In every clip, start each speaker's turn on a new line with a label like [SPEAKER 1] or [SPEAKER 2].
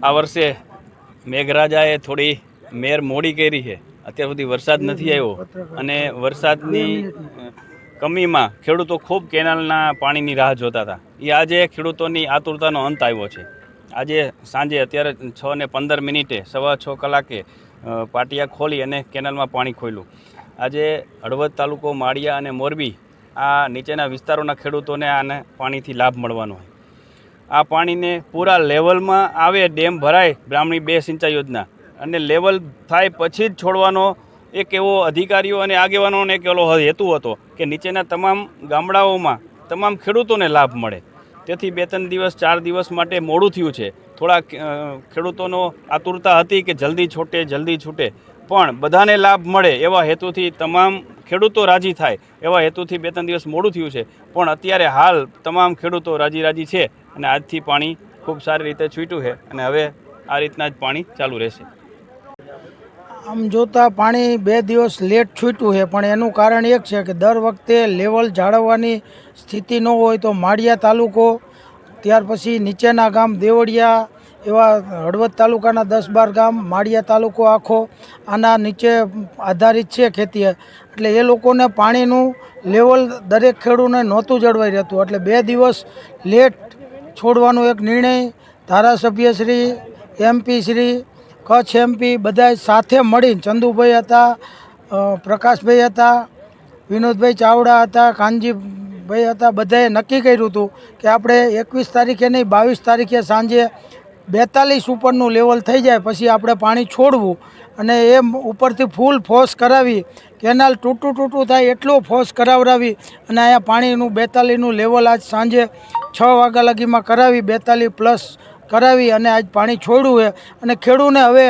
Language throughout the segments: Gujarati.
[SPEAKER 1] આ વર્ષે મેઘરાજાએ થોડી મેર મોડી કરી છે. અત્યાર સુધી વરસાદ નથી આવ્યો અને વરસાદની કમીમાં ખેડૂતો ખૂબ કેનાલના પાણીની રાહ જોતા હતા. એ આજે ખેડૂતોની આતુરતાનો અંત આવ્યો છે. આજે સાંજે અત્યારે 6:15 6:15 કલાકે પાટિયા ખોલી અને કેનાલમાં પાણી ખોલ્યું. આજે હળવદ તાલુકો, માળિયા અને મોરબી આ નીચેના વિસ્તારોના ખેડૂતોને આને પાણીથી લાભ મળવાનો હોય. આ પાણીને પૂરા લેવલમાં આવે, ડેમ ભરાય બ્રાહ્મણી 2 સિંચાઈ યોજના, અને લેવલ થાય પછી જ છોડવાનો એક એવો અધિકારીઓ અને આગેવાનોનો એક એવો હેતુ હતો કે નીચેના તમામ ગામડાઓમાં તમામ ખેડૂતોને લાભ મળે. તેથી 2-3 દિવસ 4 દિવસ માટે મોડું થયું છે. થોડા ખેડૂતોનો આતુરતા હતી કે જલ્દી છૂટે, પણ બધાને લાભ મળે એવા હેતુથી, તમામ ખેડૂતો રાજી થાય એવા હેતુથી 2-3 દિવસ મોડું થયું છે. પણ અત્યારે હાલ તમામ ખેડૂતો રાજી છે અને આજથી પાણી ખૂબ સારી રીતે છૂટ્યું છે અને હવે આ રીતના જ પાણી ચાલુ રહેશે.
[SPEAKER 2] આમ જોતાં પાણી 2 દિવસ લેટ છૂટ્યું છે, પણ એનું કારણ એક છે કે દર વખતે લેવલ જાળવવાની સ્થિતિ ન હોય તો માળિયા તાલુકો, ત્યાર પછી નીચેના ગામ દેવળિયા, એવા હળવદ તાલુકાના 10-12 ગામ, માળિયા તાલુકો આખો આના નીચે આધારિત છે ખેતી. એટલે એ લોકોને પાણીનું લેવલ દરેક ખેડૂતને નહોતું જળવાઈ રહેતું. એટલે 2 દિવસ લેટ છોડવાનો એક નિર્ણય ધારાસભ્યશ્રી, એમપીશ્રી, કચ્છ એમપી બધા સાથે મળીને, ચંદુભાઈ હતા, પ્રકાશભાઈ હતા, વિનોદભાઈ ચાવડા હતા, કાનજીભાઈ હતા, બધાએ નક્કી કર્યું હતું કે આપણે 21 તારીખે નહીં 22 તારીખે સાંજે 42 ઉપરનું લેવલ થઈ જાય પછી આપણે પાણી છોડવું, અને એ ઉપરથી ફૂલ ફોર્સ કરાવી, કેનાલ તૂટું થાય એટલો ફોર્સ કરાવડાવી અને અહીંયા પાણીનું 42નું લેવલ આજ સાંજે 6 વાગ્યા લગીમાં કરાવી, 42+ કરાવી અને આજ પાણી છોડ્યું છે. અને ખેડૂને હવે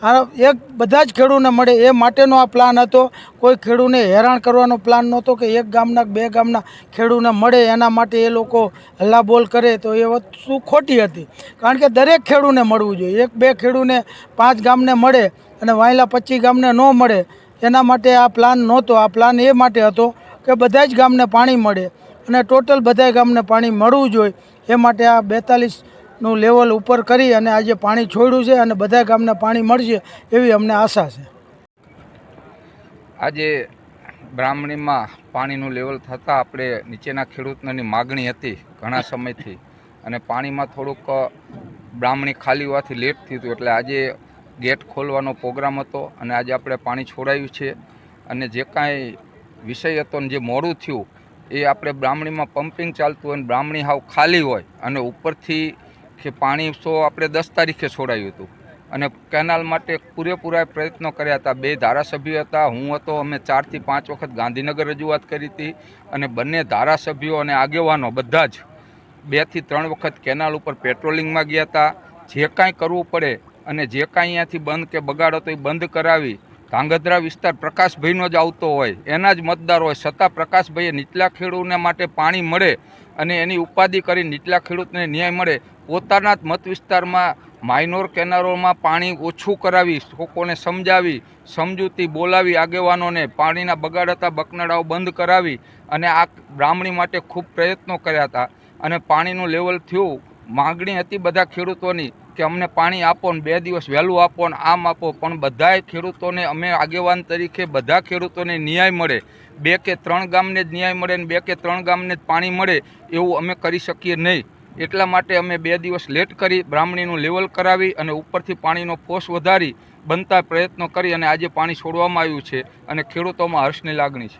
[SPEAKER 2] આ બધા જ ખેડૂને મળે એ માટેનો આ પ્લાન હતો. કોઈ ખેડૂને હેરાન કરવાનો પ્લાન નહોતો કે એક ગામના 2 ગામના ખેડૂને મળે એના માટે એ લોકો હલ્લાબોલ કરે, તો એ વસ્તુ ખોટી હતી. કારણ કે દરેક ખેડૂને મળવું જોઈએ. 1-2 ખેડૂને 5 ગામને મળે અને વાયલા 25 ગામને ન મળે, એના માટે આ પ્લાન નહોતો. આ પ્લાન એ માટે હતો કે બધા જ ગામને પાણી મળે અને ટોટલ બધા ગામને પાણી મળવું જોઈએ. એ માટે આ 42નું લેવલ ઉપર કરી અને આજે પાણી છોડ્યું છે અને બધા ગામને પાણી મળશે એવી અમને આશા છે.
[SPEAKER 3] આજે બ્રાહ્મણીમાં પાણીનું લેવલ થતાં આપણે નીચેના ખેડૂતોની માગણી હતી ઘણા સમયથી, અને પાણીમાં થોડુંક બ્રાહ્મણી ખાલી હોવાથી લેટ થયું હતું. એટલે આજે ગેટ ખોલવાનો પ્રોગ્રામ હતો અને આજે આપણે પાણી છોડાયું છે. અને જે કાંઈ વિષય હતો ને જે મોડું થયું એ આપણે બ્રાહ્મણીમાં પમ્પિંગ ચાલતું હોય ને બ્રાહ્મણી હાવ ખાલી હોય અને ઉપરથી કે પાણી આપણે 10 તારીખે છોડાયું હતું. અને કેનાલ માટે પૂરેપૂરા પ્રયત્નો કર્યા હતા. 2 ધારાસભ્યો હતા, હું હતો. અમે 4 થી 5 વખત ગાંધીનગર રજૂઆત કરી હતી અને બંને ધારાસભ્યો અને આગેવાનો બધા જ 2 થી 3 વખત કેનાલ ઉપર પેટ્રોલિંગમાં ગયા હતા. જે કાંઈ કરવું પડે અને જે કાંઈ અહીંયાથી બંધ કે બગાડો તો એ બંધ કરાવી. ધાંગધ્રા વિસ્તાર પ્રકાશભાઈનો જ આવતો હોય, એના જ મતદાર હોય, છતાં પ્રકાશભાઈએ નીચલા ખેડૂતને માટે પાણી મળે અને એની ઉપાધિ કરી નીચલા ખેડૂતને ન્યાય મળે, પોતાના જ મત વિસ્તારમાં માઇનોર કેનાલોમાં પાણી ઓછું કરાવી, લોકોને સમજાવી, સમજૂતી બોલાવી, આગેવાનોને પાણીના બગાડ હતા બકનડાઓ બંધ કરાવી અને આ બ્રાહ્મણી માટે ખૂબ પ્રયત્નો કર્યા હતા. અને પાણીનું લેવલ થયું. માગણી હતી બધા ખેડૂતોની કે અમને પાણી આપો ને 2 દિવસ વહેલું આપો ને આમ આપો, પણ બધાય ખેડૂતોને અમે આગેવાન તરીકે બધા ખેડૂતોને ન્યાય મળે, 2 કે 3 ગામને જ ન્યાય મળે ને 2 કે 3 ગામને જ પાણી મળે એવું અમે કરી શકીએ નહીં. એટલા માટે અમે 2 દિવસ લેટ કરી બ્રાહ્મણીનું લેવલ કરાવી અને ઉપરથી પાણીનો ફોર્સ વધારી બનતા પ્રયત્નો કરી અને આજે પાણી છોડવામાં આવ્યું છે અને ખેડૂતોમાં હર્ષની લાગણી છે.